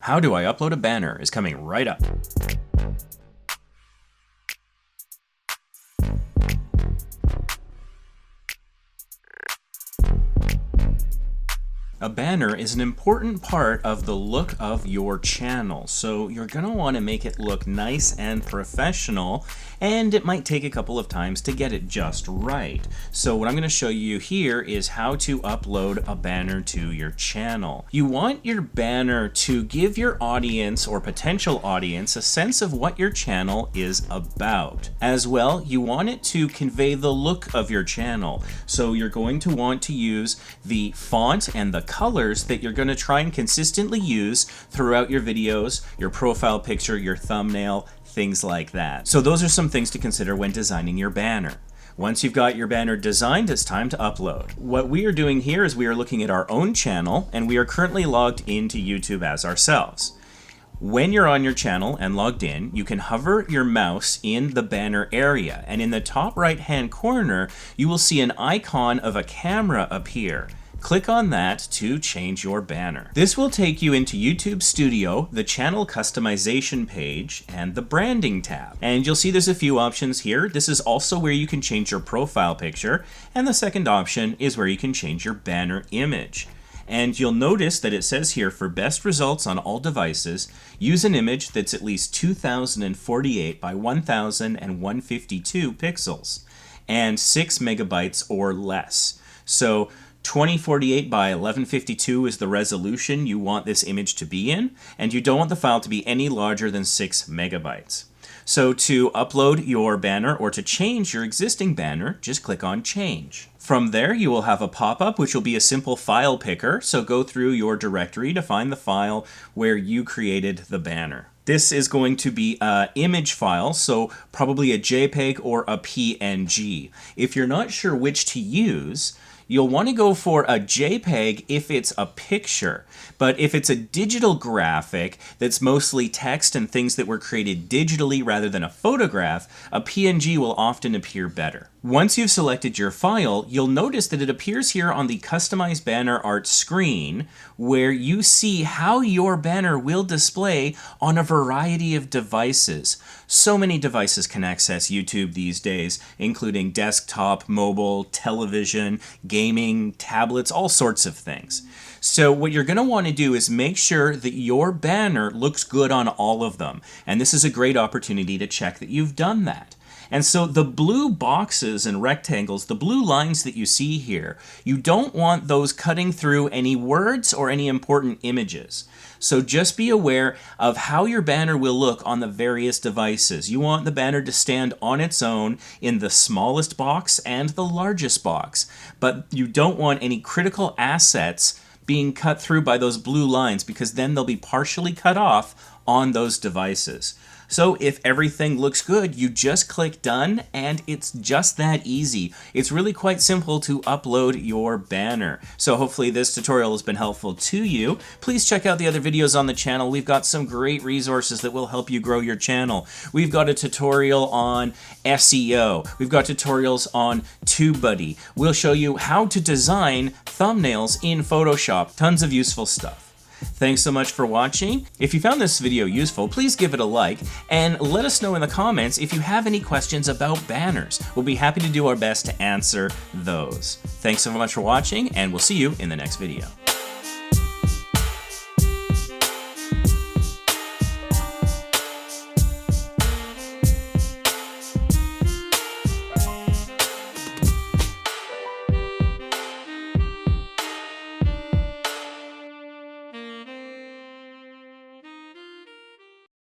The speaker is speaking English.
How do I upload a banner is coming right up. A banner is an important part of the look of your channel, so you're going to want to make it look nice and professional, and it might take a couple of times to get it just right. So what I'm going to show you here is how to upload a banner to your channel. You want your banner to give your audience or potential audience a sense of what your channel is about. As well, you want it to convey the look of your channel, so you're going to want to use the font and the colors that you're going to try and consistently use throughout your videos, your profile picture, your thumbnail, things like that. So those are some things to consider when designing your banner. Once you've got your banner designed, it's time to upload. What we are doing here is we are looking at our own channel, and we are currently logged into YouTube as ourselves. When you're on your channel and logged in, you can hover your mouse in the banner area, and in the top right-hand corner, you will see an icon of a camera appear. Click on that to change your banner. This will take you into YouTube Studio, the channel customization page, and the branding tab. And you'll see there's a few options here. This is also where you can change your profile picture, and the second option is where you can change your banner image. And you'll notice that it says here, for best results on all devices, use an image that's at least 2048 by 1152 pixels and 6 megabytes or less. So 2048 by 1152 is the resolution you want this image to be in, and you don't want the file to be any larger than 6 megabytes. So to upload your banner or to change your existing banner, just click on Change. From there, you will have a pop-up which will be a simple file picker, so go through your directory to find the file where you created the banner. This is going to be an image file, so probably a JPEG or a PNG. If you're not sure which to use, you'll want to go for a JPEG if it's a picture, but if it's a digital graphic that's mostly text and things that were created digitally rather than a photograph, a PNG will often appear better. Once you've selected your file, you'll notice that it appears here on the Customize Banner Art screen, where you see how your banner will display on a variety of devices. So many devices can access YouTube these days, including desktop, mobile, television, gaming, tablets, all sorts of things. So what you're going to want to do is make sure that your banner looks good on all of them. And this is a great opportunity to check that you've done that. And so the blue boxes and rectangles, the blue lines that you see here, you don't want those cutting through any words or any important images. So just be aware of how your banner will look on the various devices. You want the banner to stand on its own in the smallest box and the largest box, but you don't want any critical assets being cut through by those blue lines, because then they'll be partially cut off on those devices. So if everything looks good, you just click Done, and it's just that easy. It's really quite simple to upload your banner. So hopefully this tutorial has been helpful to you. Please check out the other videos on the channel. We've got some great resources that will help you grow your channel. We've got a tutorial on SEO. We've got tutorials on TubeBuddy. We'll show you how to design thumbnails in Photoshop. Tons of useful stuff. Thanks so much for watching. If you found this video useful, please give it a like, and let us know in the comments if you have any questions about banners. We'll be happy to do our best to answer those. Thanks so much for watching, and we'll see you in the next video.